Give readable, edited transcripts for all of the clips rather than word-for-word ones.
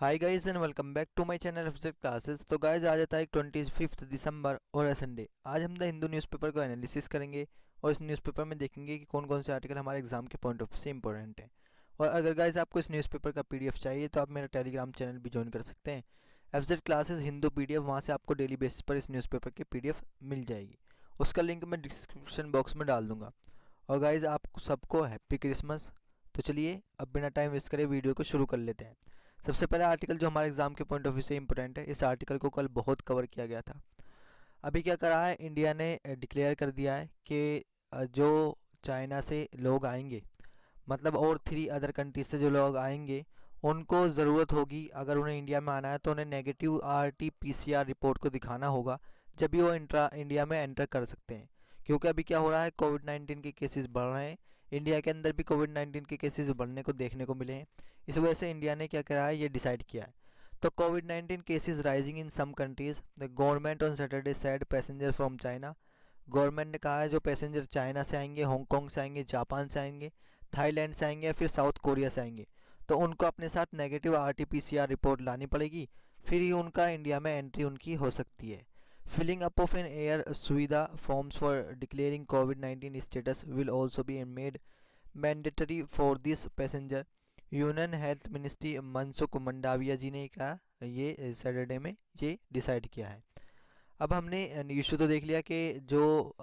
Hi guys and welcome back to my channel official classes. तो guys आज आता है 25 दिसंबर और है संडे। आज हम द हिंदू न्यूज़पेपर को एनालिसिस करेंगे और इस न्यूज़पेपर में देखेंगे कि कौन कौन से आर्टिकल हमारे एग्जाम के पॉइंट ऑफ व्यू से इंपॉर्टेंट हैं। और अगर गाइस आपको इस न्यूज़पेपर का पीडीएफ चाहिए तो आप मेरा टेलीग्राम चैनल भी ज्वाइन कर सकते हैं, एफजेड क्लासेस हिंदू पीडीएफ। वहाँ से आपको डेली बेसिस पर इस न्यूज़पेपर की पीडीएफ मिल जाएगी। उसका लिंक मैं डिस्क्रिप्शन बॉक्स में डाल दूंगा। और गाइज आप सबको हैप्पी क्रिसमस। तो चलिए अब बिना टाइम वेस्ट करे वीडियो को शुरू कर लेते हैं। सबसे पहला आर्टिकल जो हमारे एग्जाम के पॉइंट ऑफ व्यू से इंपॉर्टेंट है, इस आर्टिकल को कल बहुत कवर किया गया था। अभी क्या करा है, इंडिया ने डिक्लेयर कर दिया है कि जो चाइना से लोग आएंगे, मतलब और 3 अदर कंट्रीज से जो लोग आएंगे, उनको ज़रूरत होगी, अगर उन्हें इंडिया में आना है तो उन्हें नेगेटिव RT-PCR रिपोर्ट को दिखाना होगा, जब भी वो इंडिया में एंटर कर सकते हैं। क्योंकि अभी क्या हो रहा है, कोविड-19 के केसेस बढ़ रहे हैं। इंडिया के अंदर भी कोविड-19 के केसेस बढ़ने को देखने को मिले हैं। इस वजह से इंडिया ने क्या करा है, ये डिसाइड किया है। तो कोविड-19 cases rising in some countries, the government on Saturday said passenger from China. Government ने कहा है जो पैसेंजर चाइना से आएंगे, हांगकांग से आएंगे, जापान से आएंगे, थाईलैंड से आएंगे या फिर साउथ कोरिया से आएंगे, तो उनको अपने साथ नेगेटिव RT-PCR रिपोर्ट लानी पड़ेगी, फिर ही उनका इंडिया में एंट्री उनकी हो सकती है। Filling up of an air Suvidha forms for declaring कोविड-19 status will also be made mandatory for this passenger. Union health ministry Mansukh Mandaviya ji ने कहा, ये सैटरडे में ये डिसाइड किया है। अब हमने इशू तो देख लिया कि जो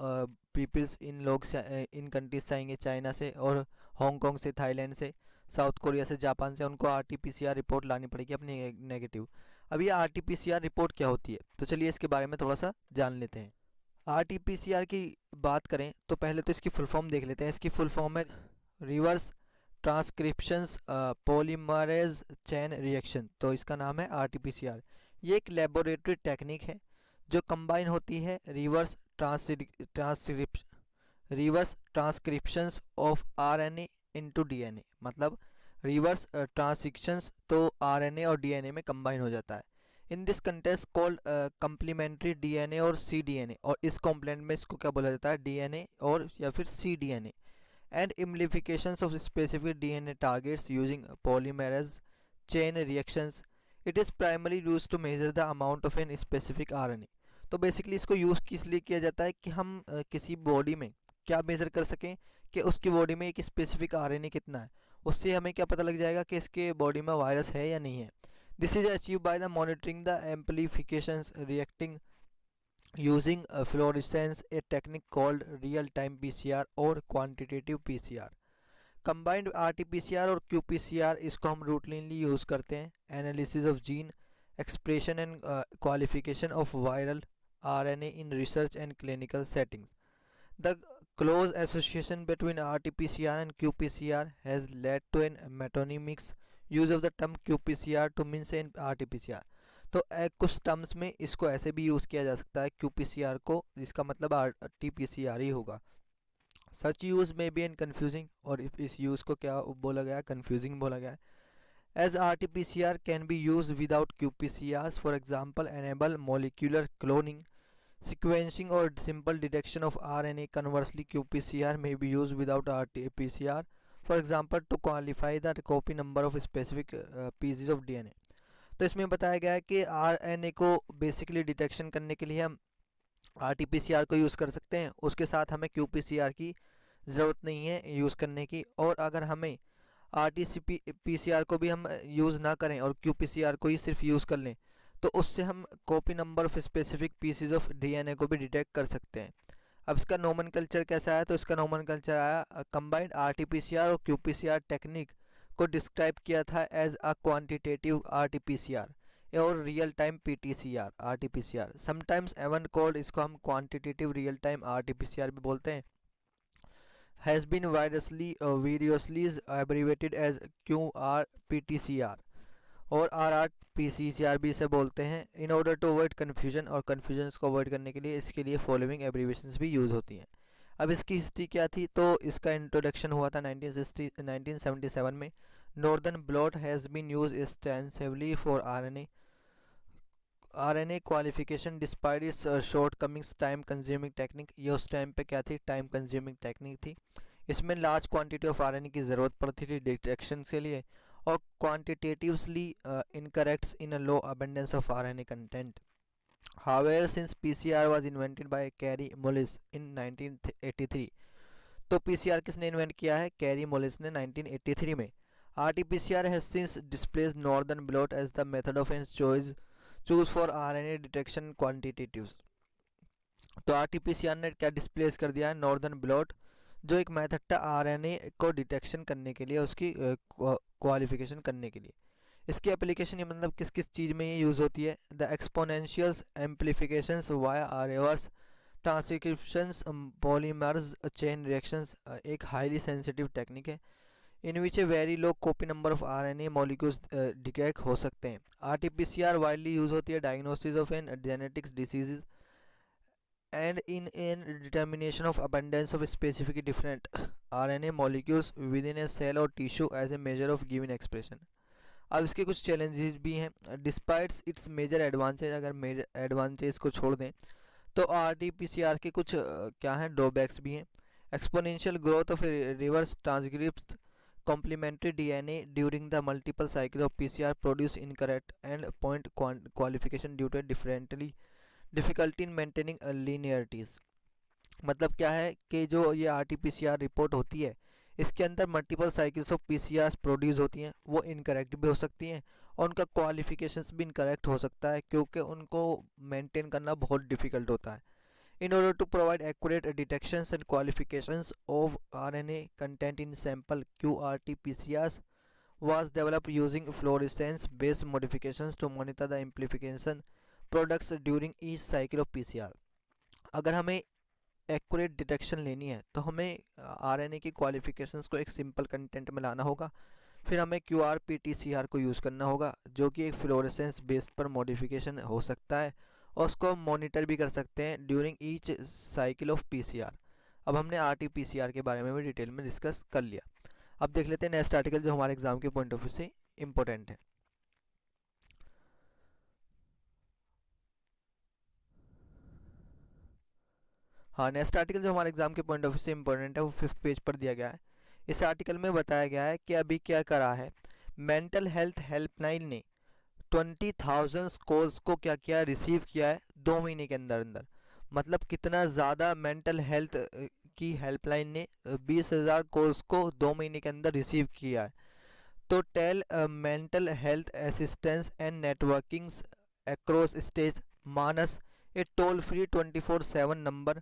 पीपल्स इन लोग से इन कंट्रीज से आएंगे, चाइना से और हांगकांग से, थाईलैंड से, साउथ कोरिया से, जापान से, उनको RT-PCR रिपोर्ट लानी पड़ेगी अपनी नेगेटिव। अब ये RT-PCR रिपोर्ट क्या होती है, तो चलिए इसके बारे में थोड़ा सा जान लेते हैं। RT-PCR की बात करें तो पहले तो इसकी फुल फॉर्म देख लेते हैं। इसकी फुल फॉर्म है रिवर्स ट्रांसक्रिप्शंस पॉलीमरेज चेन रिएक्शन। तो इसका नाम है RT-PCR। ये एक लेबोरेटरी टेक्निक है जो कंबाइन होती है reverse transcriptions of RNA into DNA। मतलब रिवर्स ट्रांसक्रिप्शंस तो RNA और DNA में कंबाइन हो जाता है। In this context called complementary DNA और cDNA, और इस कॉम्प्लेंट में इसको क्या बोला जाता है, DNA और या फिर cDNA। And amplifications of specific DNA targets using polymerase chain reactions. It is primary use to measure the amount of an specific RNA। तो बेसिकली इसको यूज़ किस लिए किया जाता है कि हम किसी बॉडी में क्या मेज़र कर सकें कि उसकी बॉडी में एक स्पेसिफिक RNA कितना है। उससे हमें क्या पता लग जाएगा कि इसके बॉडी में वायरस है या नहीं है। This is achieve by the monitoring the amplifications reacting using fluorescence, a technique called real time PCR और क्वान्टिटेटिव PCR। कंबाइंड RT-PCR और QPCR इसको हम रूटीनली यूज़ करते हैं analysis of gene expression and qualification of viral RNA in research and clinical settings. The close association between RT-PCR and QPCR has led to an metonymics use of the term QPCR to mean say RT-PCR. तो कुछ terms में इसको ऐसे भी use किया जा सकता है QPCR को, जिसका मतलब RT-PCR ही होगा। सच यूज़ में बी एन कन्फ्यूजिंग, और इस यूज़ को क्या बोला गया है, कन्फ्यूजिंग बोला गया है। As RT-PCR can be used without QPCRs, for example, enable molecular cloning, sequencing or simple detection of RNA. Conversely, QPCR may be used without RT-PCR, for example, to qualify the copy number of specific pieces of DNA. तो इसमें बताया गया है कि RNA को basically detection करने के लिए हम RT-PCR को यूज़ कर सकते हैं, उसके साथ हमें QPCR की ज़रूरत नहीं है यूज़ करने की। और अगर हमें RT-PCR को भी हम यूज़ ना करें और QPCR को ही सिर्फ यूज़ कर लें, तो उससे हम copy number of specific PCs of DNA को भी डिटेक्ट कर सकते हैं। अब इसका नोमेनकल्चर कैसा आया, तो इसका नोमेनकल्चर आया कंबाइंड RT-PCR और QPCR टेक्निक को डिस्क्राइब किया था एज अ क्वांटिटेटिव RT-PCR और real time PTCR RT-PCR। Sometimes even called, इसको हम क्वांटिटेटिव रियल टाइम RT-PCR भी बोलते हैं। has been variously abbreviated as QRPTCR और RRPCR भी इसे बोलते हैं। In order to avoid confusion, और कन्फ्यूजन को अवॉइड करने के लिए इसके लिए फॉलोइंग एब्रीविएशंस भी यूज़ होती हैं। अब इसकी हिस्ट्री क्या थी, तो इसका इंट्रोडक्शन हुआ था 1977 में। Northern blot has been used extensively for RNA qualification despite its shortcomings time consuming technique. ये उस टाइम पे क्या थी, टाइम कंज्यूमिंग टेक्निक थी। इसमें लार्ज क्वांटिटी ऑफ RNA की ज़रूरत पड़ती थी डिटेक्शन के लिए, or quantitatively incorrect in a low abundance of RNA content. However, since PCR was invented by Carey Mullis in 1983, तो पीसीआर किसने इन्वेंट किया है? कैरी मोलिस ने 1983 में. RTPCR has since displaced northern blot as the method of choose for RNA detection quantitatives. तो RTPCR ने क्या displace कर दिया है? नॉर्दर्न ब्लॉट, जो एक मेथड था आरएनए को डिटेक्शन करने के लिए, उसकी क्वालिफिकेशन करने के लिए. इसकी एप्लीकेशन ये मतलब किस किस चीज़ में ये यूज़ होती है? The exponential amplifications via reverse transcriptions polymers chain reactions एक हाईली सेंसिटिव टेक्निक है in which a very low copy number of RNA molecules detect हो सकते हैं. आरटीपीसीआर वाइडली यूज होती है diagnosis of an genetics diseases and in determination of abundance of specific different RNA molecules within a cell or tissue as a measure of given expression. अब इसके कुछ challenges भी हैं. डिस्पाइट्स इट्स मेजर एडवांटेज, अगर major advantage को छोड़ दें तो आरटीपीसीआर के कुछ क्या हैं? ड्रॉबैक्स भी हैं. Exponential growth of reverse transcript complementary DNA during the multiple cycle of PCR produce incorrect and point qualification due to differently difficulty in maintaining linearities. मतलब क्या है कि जो ये आरटीपीसीआर रिपोर्ट होती है इसके अंदर multiple cycles of PCR produce होती हैं, वो इनकरेक्ट भी हो सकती हैं और उनका क्वालिफिकेशंस भी इनकरेक्ट हो सकता है क्योंकि उनको मेंटेन करना बहुत डिफ़िकल्ट होता है. In order to provide accurate detections and qualifications of RNA content in sample QRT-PCRs was developed using fluorescence based modifications to monitor the amplification products during each cycle of PCR. अगर हमें accurate detection लेनी है तो हमें RNA की qualifications को एक simple content में लाना होगा. फिर हमें QRPTCR को यूज़ करना होगा जो कि एक फ्लोरेसेंस बेस्ड पर मॉडिफिकेशन हो सकता है और उसको मॉनिटर भी कर सकते हैं during each cycle of PCR. अब हमने आरटीपीसीआर के बारे में भी डिटेल में डिस्कस कर लिया. अब देख लेते हैं नेक्स्ट आर्टिकल जो हमारे एग्जाम के पॉइंट ऑफ व्यू से इम्पोर्टेंट है. हाँ, नेक्स्ट आर्टिकल जो हमारे एग्जाम के पॉइंट ऑफ व्यू से इंपॉर्टेंट है वो 5th पेज पर दिया गया है. इस आर्टिकल में बताया गया है कि अभी क्या करा है, मेंटल हेल्थ हेल्पलाइन ने 20,000 कॉल्स को क्या किया, रिसीव किया है 2 महीने के अंदर अंदर. मतलब कितना ज़्यादा मेंटल हेल्थ की हेल्पलाइन ने 20,000 कॉल्स को 2 महीने के अंदर रिसीव किया है. तो tele mental health assistance and networkings across stage Manas a toll free 24/7 number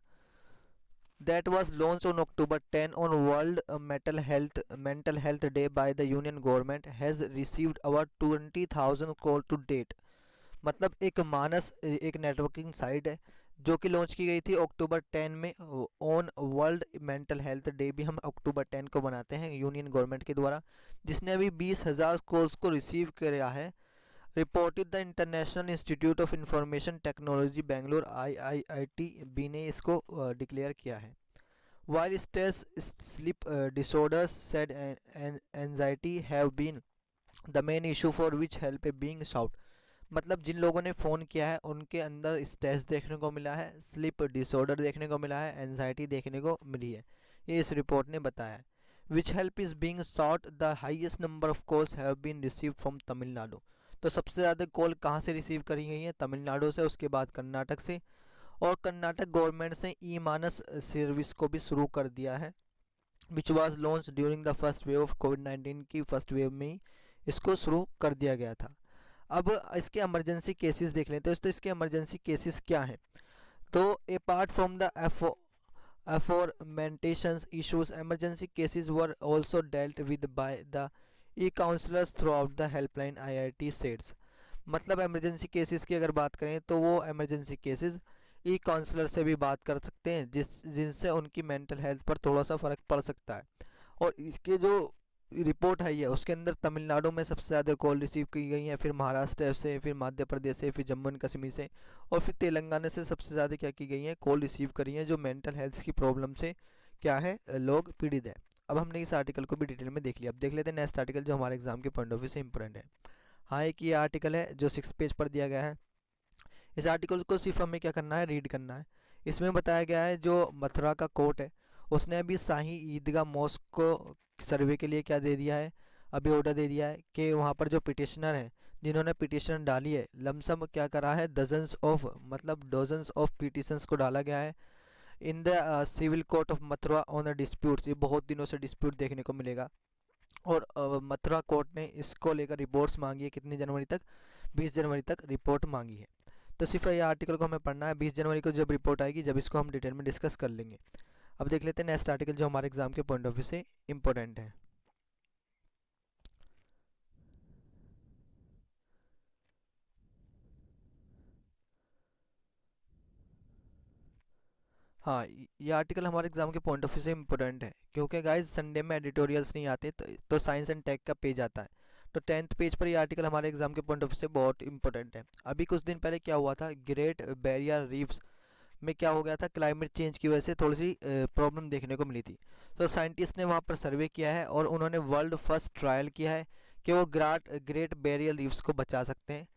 that was launched on October 10 on World Mental Health Day by the Union Government has received over 20,000 calls to date. मतलब एक मानस एक networking site है जो कि launch की गई थी अक्टूबर 10 में on world mental health day भी हम अक्टूबर 10 को बनाते हैं यूनियन गवर्नमेंट के द्वारा, जिसने अभी 20,000 कॉल्स को रिसीव किया है. Reported the international institute of information technology Bangalore IIIT ने इसको डिक्लेयर किया है. While stress, sleep disorders, said anxiety have been the main issue for which help is being sought. मतलब जिन लोगों ने फ़ोन किया है उनके अंदर स्ट्रेस देखने को मिला है, स्लीप डिसऑर्डर देखने को मिला है, एनजाइटी देखने को मिली है, ये इस रिपोर्ट ने बताया है. Which help is being sought, the highest number of calls have been received from Tamil Nadu. तो सबसे ज़्यादा कॉल कहाँ से रिसीव करी गई हैं? तमिलनाडु से, उसके बाद कर्नाटक से, और कर्नाटक गवर्नमेंट से ई मानस सर्विस को भी शुरू कर दिया है which was launch during the first wave of कोविड-19 की फर्स्ट वेव में ही इसको शुरू कर दिया गया था. अब इसके इमरजेंसी केसेस देख लेते हैं. तो इसके इमरजेंसी केसेस क्या हैं? तो apart from the aforementioned issues, emergency cases were also dealt with by the e-counselors throughout the helpline, IIT says. मतलब इमरजेंसी केसेस की अगर बात करें तो वो इमरजेंसी केसेस ई काउंसलर से भी बात कर सकते हैं जिनसे उनकी मेंटल हेल्थ पर थोड़ा सा फ़र्क पड़ सकता है. और इसके जो रिपोर्ट है ये उसके अंदर तमिलनाडु में सबसे ज़्यादा कॉल रिसीव की गई हैं, फिर महाराष्ट्र से, फिर मध्य प्रदेश से, फिर जम्मू एंड कश्मीर से, और फिर तेलंगाना से सबसे ज़्यादा क्या की गई हैं, कॉल रिसीव करी हैं जो मेंटल हेल्थ की प्रॉब्लम से क्या है लोग पीड़ित हैं. अब हमने इस आर्टिकल को भी डिटेल में देख लिया. अब देख लेते हैं नेक्स्ट आर्टिकल जो हमारे एग्जाम के पॉइंट ऑफ व्यू से इंपॉर्टेंट है. हाँ, एक ये आर्टिकल है जो 6th पेज पर दिया गया है. इस आर्टिकल को सिर्फ हमें क्या करना है, रीड करना है. इसमें बताया गया है जो मथुरा का कोर्ट है उसने अभी शाही ईदगाह मॉस्क को सर्वे के लिए क्या दे दिया है, अभी ऑर्डर दे दिया है कि वहाँ पर जो पिटिशनर हैं जिन्होंने पिटिशन डाली है, लमसम क्या करा है, डजन्स ऑफ पिटिशंस को डाला गया है in the civil court of Mathura on the disputes. ये बहुत दिनों से डिस्प्यूट देखने को मिलेगा और मथुरा कोर्ट ने इसको लेकर रिपोर्ट्स मांगी है। कितनी जनवरी तक? 20 जनवरी तक रिपोर्ट मांगी है। तो सिर्फ ये आर्टिकल को हमें पढ़ना है। 20 जनवरी को जब रिपोर्ट आएगी जब इसको हम डिटेल में डिस्कस कर लेंगे। अब देख लेते हैं नेक्स्ट आर्टिकल जो हमारे एग्जाम के पॉइंट ऑफ व्यू से इम्पोर्टेंट है। हाँ, ये आर्टिकल हमारे एग्जाम के पॉइंट ऑफ व्यू से इम्पोर्टेंट है क्योंकि गाइज संडे में एडिटोरियल्स नहीं आते तो साइंस एंड टेक का पेज आता है। तो 10th पेज पर ये आर्टिकल हमारे एग्जाम के पॉइंट ऑफ व्यू से बहुत इंपॉर्टेंट है। अभी कुछ दिन पहले क्या हुआ था, ग्रेट बैरियर रीफ्स में क्या हो गया था, क्लाइमेट चेंज की वजह से थोड़ी सी प्रॉब्लम देखने को मिली थी। तो साइंटिस्ट ने वहाँ पर सर्वे किया है और उन्होंने वर्ल्ड फर्स्ट ट्रायल किया है कि वो ग्रेट बैरियर रीफ्स को बचा सकते हैं।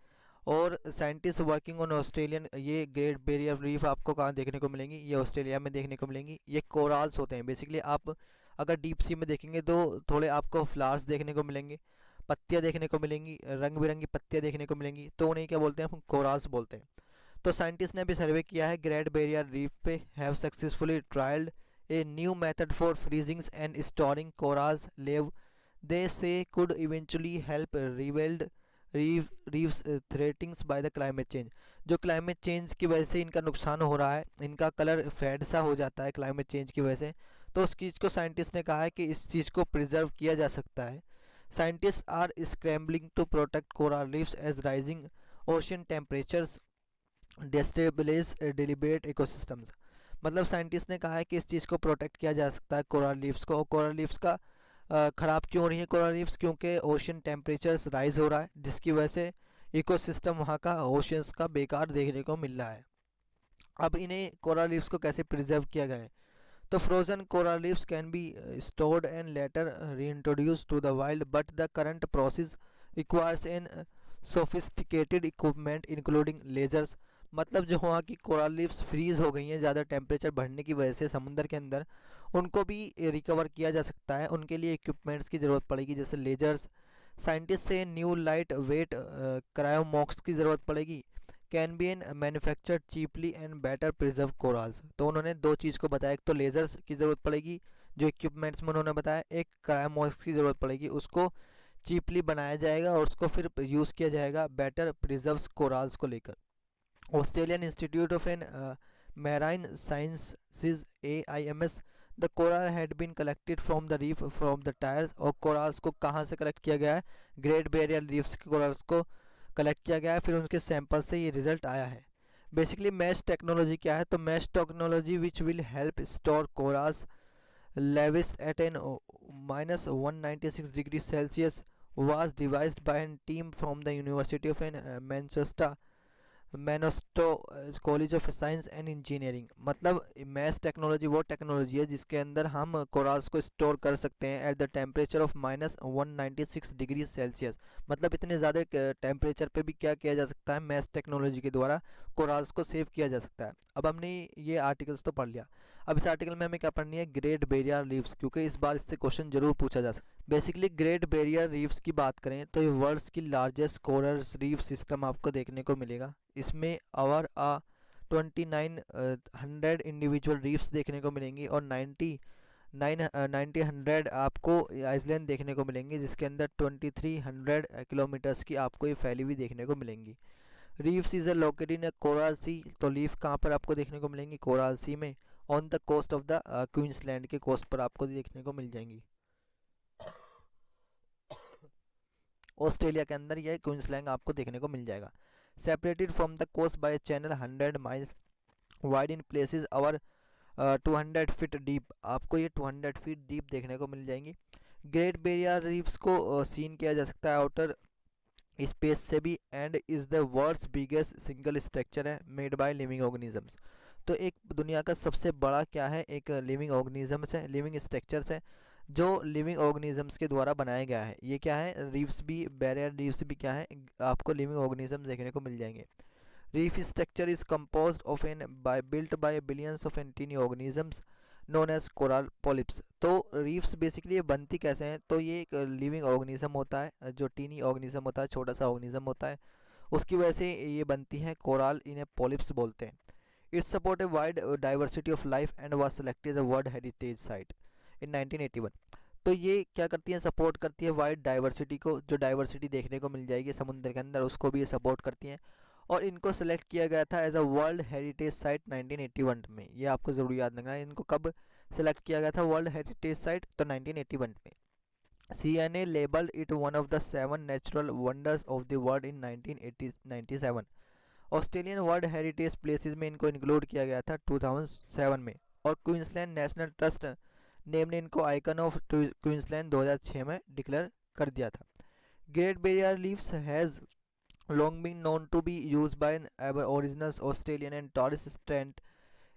और साइंटिस्ट वर्किंग ऑन ऑस्ट्रेलियन, ये ग्रेट बैरियर रीफ आपको कहाँ देखने को मिलेंगी, ये ऑस्ट्रेलिया में देखने को मिलेंगी। ये कोराल्स होते हैं बेसिकली। आप अगर डीप सी में देखेंगे तो थोड़े आपको फ्लावर्स देखने को मिलेंगे, पत्तियाँ देखने को मिलेंगी, रंग बिरंगी पत्तियाँ देखने को मिलेंगी, तो उन्हें क्या बोलते हैं, हम कोराल्स बोलते हैं। तो साइंटिस्ट ने अभी सर्वे किया है ग्रेट बैरियर रीफ पे, have successfully trialled a new method for freezing and storing corals लेव they say could eventually help revealed reefs threatenings by the climate change. जो क्लाइमेट चेंज की वजह से इनका नुकसान हो रहा है, इनका कलर फेड सा हो जाता है क्लाइमेट चेंज की वजह से, तो उस चीज़ को साइंटिस्ट ने कहा है कि इस चीज़ को प्रिजर्व किया जा सकता है। Scientist are scrambling to protect coral reefs as rising ocean temperatures destabilise deliberate ecosystems. मतलब साइंटिस्ट ने कहा है कि इस चीज़ को प्रोटेक्ट किया जा सकता है कोरल रीफ्स को। और कोरल रीफ्स का ख़राब क्यों हो रही है कोरल रीफ्स, क्योंकि ओशन टेम्परेचर्स राइज हो रहा है जिसकी वजह से इकोसिस्टम वहाँ का ओशंस का बेकार देखने को मिल रहा है। अब इन्हें कोरल रीफ्स को कैसे प्रिजर्व किया गया है, तो frozen coral reefs can be stored and later reintroduce to the wild but the current process requires an sophisticated equipment including lasers. मतलब जो वहाँ की कोरल रीफ्स फ्रीज हो गई हैं ज़्यादा टेम्परेचर बढ़ने की वजह से समुद्र के अंदर, उनको भी रिकवर किया जा सकता है। उनके लिए इक्विपमेंट्स की ज़रूरत पड़ेगी जैसे लेजर्स। साइंटिस्ट से न्यू लाइट वेट क्रायोमॉक्स की ज़रूरत पड़ेगी, can be an manufacture cheaply and better preserve corals. तो उन्होंने दो चीज़ को बताया, एक तो लेजर्स की ज़रूरत पड़ेगी जो इक्विपमेंट्स में उन्होंने बताया, एक क्रायोमॉक्स की ज़रूरत पड़ेगी, उसको चीपली बनाया जाएगा और उसको फिर यूज़ किया जाएगा बेटर प्रिजर्व्स कोरल्स को लेकर। Australian Institute of an Marine Sciences AIMS, the coral had been collected from the reef from the tiers. और कोरल्स को कहाँ से कलेक्ट किया गया है, ग्रेट बैरियर रीफ्स के कोरल्स को कलेक्ट किया गया है, फिर उनके सैंपल से ये रिजल्ट आया है। बेसिकली मैश टेक्नोलॉजी क्या है, तो mesh technology which will help store corals larvae at an -196 degree Celsius was devised by a team from the University of Manchester मैनोस्टो college of science and engineering. मतलब मैश technology वो technology है जिसके अंदर हम कोरल्स को स्टोर कर सकते हैं at the temperature of -196 degree Celsius. मतलब इतने ज़्यादा टेम्परेचर पे भी क्या किया जा सकता है, मैश टेक्नोलॉजी के द्वारा कोरल्स को सेव किया जा सकता है। अब हमने ये आर्टिकल्स तो पढ़ लिया। अब इस आर्टिकल में हमें क्या पढ़नी है, ग्रेट बैरियर रीफ्स, क्योंकि इस बार इससे क्वेश्चन जरूर पूछा जा सकता है। बेसिकली ग्रेट बैरियर रीफ्स की बात करें तो ये वर्ल्ड्स की लार्जेस्ट कोरल रीफ सिस्टम आपको देखने को मिलेगा। इसमें और 2900 इंडिविजुअल रीफ्स देखने को मिलेंगी और 90 आपको आइसलैंड देखने को मिलेंगे जिसके अंदर 2300 किलोमीटर्स की आपको ये फैली हुई देखने को मिलेंगी। Reefs is located in Coral Sea, तो लीफ कहाँ पर आपको देखने को मिलेंगी, कोरल सी में, on the coast of the Queensland के कोस्ट पर आपको देखने को मिल जाएंगी। ऑस्ट्रेलिया के अंदर यह क्वींसलैंड आपको देखने को मिल जाएगा। Separated from the coast by channel 100 miles wide in places और 200 फीट डीप, आपको ये 200 फीट डीप देखने को मिल जाएंगी। ग्रेट बैरियर रीफ्स को सीन किया जा सकता है आउटर स्पेस से भी and is the world's biggest single structure है मेड बाय लिविंग ऑर्गेनिजम्स। तो एक दुनिया का सबसे बड़ा क्या है, एक लिविंग ऑर्गेनिजम्स है, लिविंग स्ट्रक्चर्स है जो लिविंग ऑर्गेनिजम्स के द्वारा बनाया गया है। ये क्या है, रीफ्स भी, बैरियर रीफ्स भी क्या है, आपको लिविंग ऑर्गेनिजम्स देखने को मिल जाएंगे। Reef structure is composed of an by built by billions of an tiny organisms known as coral polyps. तो रीफ्स बेसिकली ये बनती कैसे हैं, तो ये एक लिविंग ऑर्गेनिज्म होता है, जो टीनी ऑर्गेनिज्म होता है, छोटा सा ऑर्गेनिज्म होता है, उसकी वजह से ये बनती हैं। कोरल इन्हें पॉलिप्स बोलते हैं। It's support a wide diversity of life and was selected as a world heritage site in 1981। तो ये क्या करती हैं, सपोर्ट करती है वाइड डाइवर्सिटी को, जो डाइवर्सिटी देखने को मिल जाएगी समुद्र के अंदर, उसको भी ये सपोर्ट करती हैं। और इनको सेलेक्ट किया गया था as a world heritage site 1981 में। ये आपको ज़रूर याद रखना है, इनको कब सेलेक्ट किया गया था वर्ल्ड हेरिटेज साइट, तो 1981 में। CNA labeled it one of the 7 natural wonders of the world in 1997। Australian world heritage places में इनको इंक्लूड किया गया था 2007 में। और क्वींसलैंड नेशनल ट्रस्ट नेम ने इनको आइकन ऑफ क्वींसलैंड 2006 में डिक्लेयर कर दिया था। Great Barrier reefs has long been known to be used by Aboriginals, Australian and Torres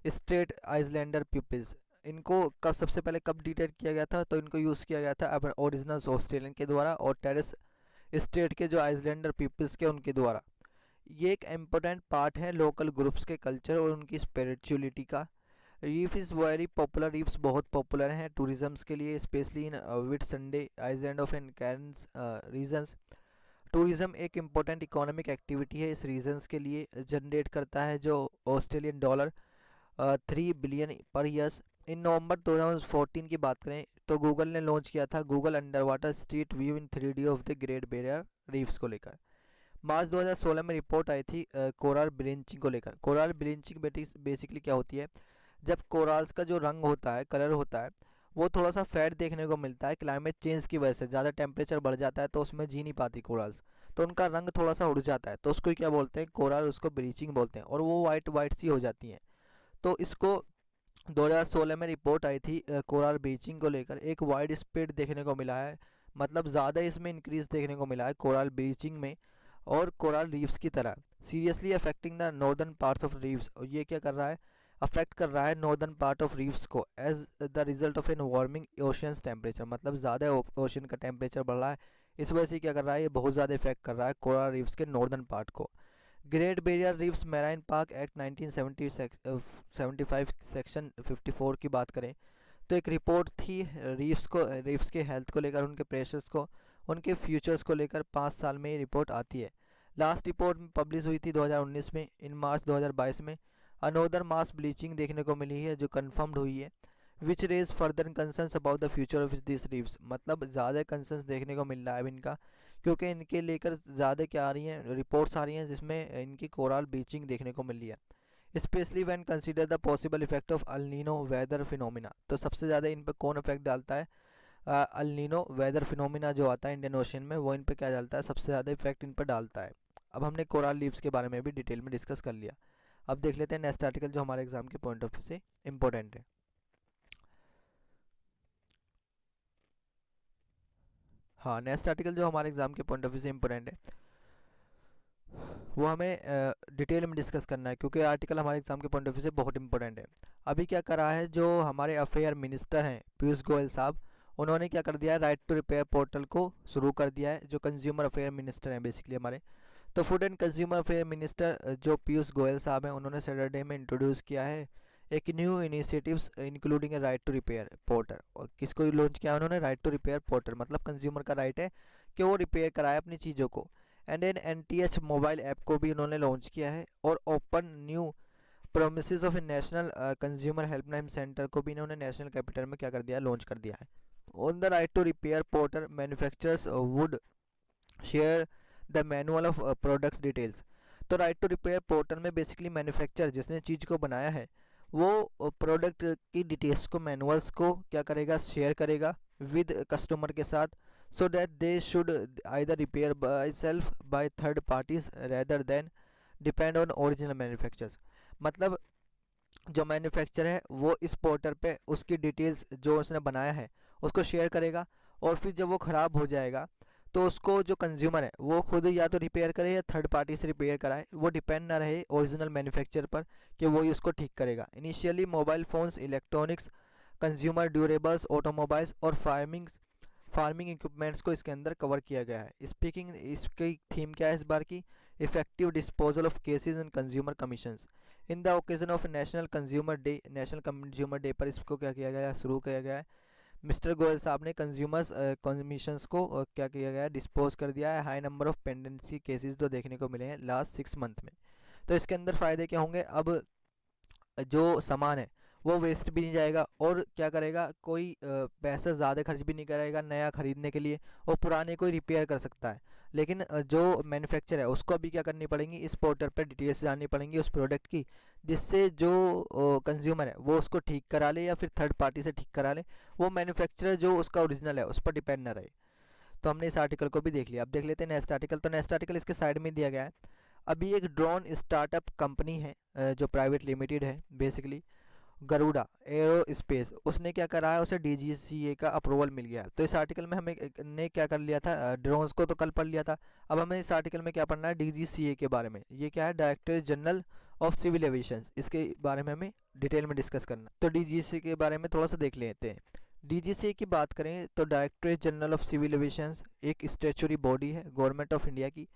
Strait Islander peoples। इनको कब सबसे पहले कब डिटेक्ट किया गया था, तो इनको यूज़ किया गया था ओरिजिनल्स ऑस्ट्रेलियन के द्वारा और टेरेस स्टेट के जो आइसलैंडर पीपल्स के उनके द्वारा। ये एक इम्पोर्टेंट पार्ट है लोकल ग्रुप्स के कल्चर और उनकी स्पिरिचुअलिटी का। Reef is very popular, reefs बहुत पॉपुलर हैं टूरिज़म्स के लिए, specially in Whitsunday island of and Cairns regions. Tourism एक इम्पोर्टेंट इकोनॉमिक एक्टिविटी है इस रीजन्स के लिए, जनरेट करता है जो Australian dollar 3 billion per years. In November 2014 की बात करें तो गूगल ने लॉन्च किया था Google under water street view in 3D of the great Barrier Reefs को लेकर। मार्च 2016 में रिपोर्ट आई थी कोरल ब्लीचिंग को लेकर। कोरल ब्लीचिंग बेसिकली क्या होती है, जब कोरल्स का जो रंग होता है, कलर होता है, वो थोड़ा सा फेड देखने को मिलता है क्लाइमेट चेंज की वजह से। ज़्यादा टेम्परेचर बढ़ जाता है तो उसमें जी नहीं पाती कोरल्स, तो उनका रंग थोड़ा सा उड़ जाता है, तो उसको क्या बोलते हैं, कोरल, उसको ब्लीचिंग बोलते हैं, और वो वाइट वाइट सी हो जाती हैं। तो इसको 2016 में रिपोर्ट आई थी कोरल ब्लीचिंग को लेकर। एक वाइड स्प्रेड देखने को मिला है, मतलब ज़्यादा इसमें इंक्रीज देखने को मिला है कोरल ब्लीचिंग में और कोरल रीफ्स की तरह। Seriously affecting the northern parts of reefs, और ये क्या कर रहा है, अफेक्ट कर रहा है नॉर्दर्न पार्ट ऑफ रीफ्स को as the result of an warming oceans temperature. मतलब ज़्यादा ओशन का टेम्परेचर बढ़ रहा है, इस वजह से क्या कर रहा है, ये बहुत ज़्यादा इफेक्ट कर रहा है कोरल रीफ्स के नॉर्दर्न पार्ट को। Great Barrier reefs marine park act 1975 section 54 की बात करें तो एक रिपोर्ट थी रीफ्स के हेल्थ को लेकर, उनके प्रेशर्स को, उनके फ्यूचर्स को लेकर 5 साल में ये रिपोर्ट आती है। लास्ट रिपोर्ट पब्लिश हुई थी 2019 में। इन मार्च 2022 में अनोदर मास ब्लीचिंग देखने को मिली है जो कन्फर्म्ड हुई है, which raise further concerns about the future of this reefs. मतलब ज़्यादा कंसर्न्स देखने को मिल रहा है अब इनका, क्योंकि इनके लेकर ज़्यादा क्या आ रही हैं, रिपोर्ट्स आ रही हैं जिसमें इनकी कोरल ब्लीचिंग देखने को मिल रही है, specially when consider the possible effect of El Nino weather phenomena. तो सबसे ज़्यादा इन पर कौन इफेक्ट डालता है, अल नीनो वेदर फिनोमिना जो आता है इंडियन ओशन में, वो इन पर क्या डालता है, सबसे ज़्यादा इफेक्ट इन पर डालता है। अब हमने कोरल रीफ्स के बारे में भी डिटेल में डिस्कस कर लिया। अब देख लेते हैं नेक्स्ट आर्टिकल जो हमारे एग्जाम के पॉइंट ऑफ व्यू से इम्पोर्टेंट है। हाँ, नेक्स्ट आर्टिकल जो हमारे एग्जाम के पॉइंट ऑफ व्यू से इम्पोर्टेंट है वो हमें डिटेल में डिस्कस करना है, क्योंकि आर्टिकल हमारे एग्जाम के पॉइंट ऑफ व्यू से बहुत इंपॉर्टेंट है। अभी क्या करा है, जो हमारे अफेयर मिनिस्टर हैं पीयूष गोयल साहब, उन्होंने क्या कर दिया है, राइट टू रिपेयर पोर्टल को शुरू कर दिया है, जो कंज्यूमर अफेयर मिनिस्टर हैं बेसिकली हमारे। तो food and consumer affair minister जो पीयूष गोयल साहब हैं, उन्होंने सैटरडे में इंट्रोड्यूस किया है एक new initiatives including a right to repair portal. और किसको लॉन्च किया उन्होंने, राइट टू रिपेयर पोर्टल, मतलब कंज्यूमर का राइट है कि वो रिपेयर कराए अपनी चीज़ों को। And an NTH mobile app को भी इन्होंने लॉन्च किया है, और open new promises of a national consumer helpline centre को भी इन्होंने नेशनल कैपिटल में क्या कर दिया, लॉन्च कर दिया है। On the right to repair portal manufacturers would share the manual of product details. तो राइट टू रिपेयर पोर्टल में बेसिकली मैन्युफैक्चर जिसने चीज़ को बनाया है वो प्रोडक्ट की डिटेल्स को, मैनुअल्स को क्या करेगा, शेयर करेगा विद कस्टमर के साथ, so that they should either repair by self by third parties rather than depend on original manufacturers। मतलब जो मैन्युफैक्चर है वो इस पोर्टल पे उसकी डिटेल्स जो उसने बनाया है उसको शेयर करेगा, और फिर जब वो ख़राब हो जाएगा तो उसको जो कंज्यूमर है वो खुद या तो रिपेयर करे या थर्ड पार्टी से रिपेयर कराए, वो डिपेंड ना रहे ओरिजिनल मैन्युफैक्चर पर कि वो ही उसको ठीक करेगा। Initially mobile phones, electronics, consumer durables, automobiles और फार्मिंग इक्विपमेंट्स को इसके अंदर कवर किया गया है। इसकी थीम क्या है इस बार की, effective disposal of cases and consumer commissions. In the occasion of national consumer day, national consumer day पर इसको क्या किया गया, शुरू किया गया है। मिस्टर गोयल साहब ने कंज्यूमर्स कमीशंस को क्या किया गया, डिस्पोज कर दिया है। High number of pendency cases तो देखने को मिले हैं लास्ट 6 मंथ में। तो इसके अंदर फ़ायदे क्या होंगे, अब जो सामान है वो वेस्ट भी नहीं जाएगा, और क्या करेगा, कोई पैसा ज़्यादा खर्च भी नहीं करेगा नया खरीदने के लिए, और पुराने कोई रिपेयर कर सकता है। लेकिन जो मैन्युफैक्चर है उसको अभी क्या करनी पड़ेंगी, इस पोर्टल पर डिटेल्स जाननी पड़ेंगी उस प्रोडक्ट की, जिससे जो कंज्यूमर है वो उसको ठीक करा ले या फिर थर्ड पार्टी से ठीक करा ले, वो मैन्युफैक्चरर जो उसका ओरिजिनल है उस पर डिपेंड ना रहे। तो हमने इस आर्टिकल को भी देख लिया। अब देख लेते हैं नेक्स्ट आर्टिकल। तो नेक्स्ट आर्टिकल इसके साइड में दिया गया है। अभी एक ड्रोन स्टार्टअप कंपनी है जो प्राइवेट लिमिटेड है बेसिकली, गरुड़ा एरो स्पेस, उसने क्या करा है, उसे डीजीसीए का अप्रूवल मिल गया। तो इस आर्टिकल में हमें ने क्या कर लिया था, ड्रोन्स को तो कल पढ़ लिया था, अब हमें इस आर्टिकल में क्या पढ़ना है, डीजीसीए के बारे में। ये क्या है, director general of civil aviation, इसके बारे में हमें डिटेल में डिस्कस करना। तो डीजीसीए के बारे में थोड़ा सा देख लेते हैं। डीजीसीए की बात करें तो directorate general of civil aviation एक स्टैट्यूटरी बॉडी है गवर्नमेंट ऑफ इंडिया की,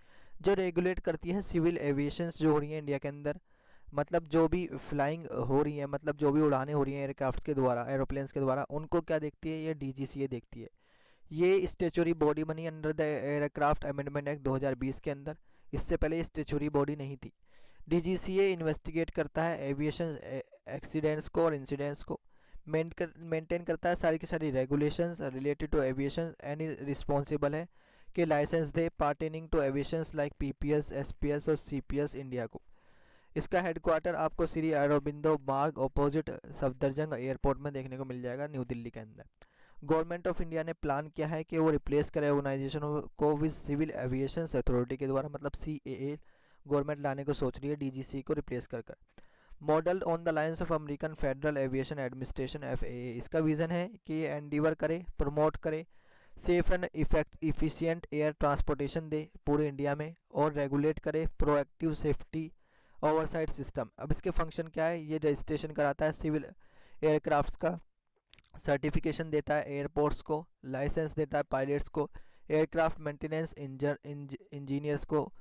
जो रेगुलेट करती है सिविल एविएशन जो हो रही है इंडिया के अंदर। मतलब जो भी फ्लाइंग हो रही है, मतलब जो भी उड़ानें हो रही हैं एयरक्राफ्ट के द्वारा, एरोप्लेन्स के द्वारा, उनको क्या देखती है, ये डीजीसीए देखती है। ये स्टैट्यूटरी बॉडी बनी under the aircraft amendment act 2020 के अंदर। इससे पहले ये स्टैट्यूटरी बॉडी नहीं थी। डीजीसीए इन्वेस्टिगेट करता है एविएशन एक्सीडेंट्स को और इंसिडेंट्स को, मेंटेन करता है सारी की सारी regulations related to aviation, any responsible है कि लाइसेंस दे pertaining to aviations like PPS, SPS और सीपीएस इंडिया को। इसका हेडक्वार्टर आपको श्री अरबिंदो मार्ग अपोजिट सफदरजंग एयरपोर्ट में देखने को मिल जाएगा, न्यू दिल्ली के अंदर। गवर्नमेंट ऑफ इंडिया ने प्लान किया है कि वो रिप्लेस करे ऑर्गेनाइजेशन को विद सिविल एविएशन अथॉरिटी के द्वारा, मतलब सीएए गवर्नमेंट लाने को सोच रही है डीजीसी को रिप्लेस कर कर। Model on the lines of American Federal Aviation Administration FAA, इसका विज़न है कि ये एंडीवर करे, प्रमोट करे, safe and efficient air transportation दे पूरे इंडिया में, और रेगुलेट करे प्रोएक्टिव सेफ्टी ओवरसाइट सिस्टम। अब इसके फंक्शन क्या है, ये रजिस्ट्रेशन कराता है सिविल एयरक्राफ्ट्स का, सर्टिफिकेशन देता है एयरपोर्ट्स को, लाइसेंस देता है पायलट्स को, एयरक्राफ्ट मेंटेनेंस इंजीनियर्स को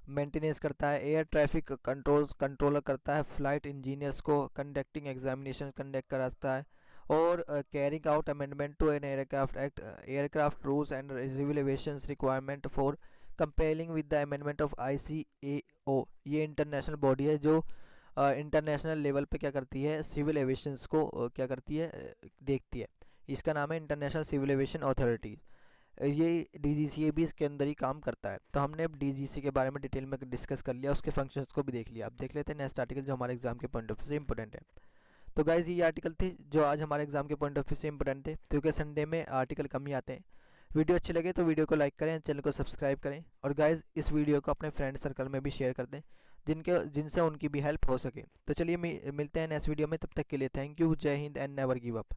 मेंटेनेंस करता है, एयर ट्रैफिक कंट्रोलर करता है फ्लाइट इंजीनियर्स को, कंडक्टिंग एग्जामिनेशन कंडक्ट कराता है, और carrying out amendment to an aircraft act, aircraft rules and regulations requirement for comparing with the amendment of ICAO। ये इंटरनेशनल बॉडी है जो इंटरनेशनल लेवल पे क्या करती है, सिविल एविएशंस को क्या करती है, देखती है। इसका नाम है इंटरनेशनल सिविल एविएशन अथॉरिटी। ये डीजीसीए भी इसके अंदर ही काम करता है। तो हमने अब डीजीसी के बारे में डिटेल में डिस्कस कर लिया, उसके फंक्शंस को भी देख लिया। अब देख लेते हैं नेक्स्ट आर्टिकल जो हमारे एग्जाम के पॉइंट ऑफ व्यू से इंपॉर्टेंट है। तो गाइज ये आर्टिकल थे जो आज हमारे एग्जाम के पॉइंट ऑफ व्यू से इंपॉर्टेंट थे, क्योंकि संडे में आर्टिकल कम ही आते हैं। वीडियो अच्छे लगे तो वीडियो को लाइक करें, चैनल को सब्सक्राइब करें, और गाइज इस वीडियो को अपने फ्रेंड सर्कल में भी शेयर कर दें जिनसे उनकी भी हेल्प हो सके। तो चलिए मिलते हैं नेक्स्ट वीडियो में, तब तक के लिए थैंक यू, जय Hind and never give up.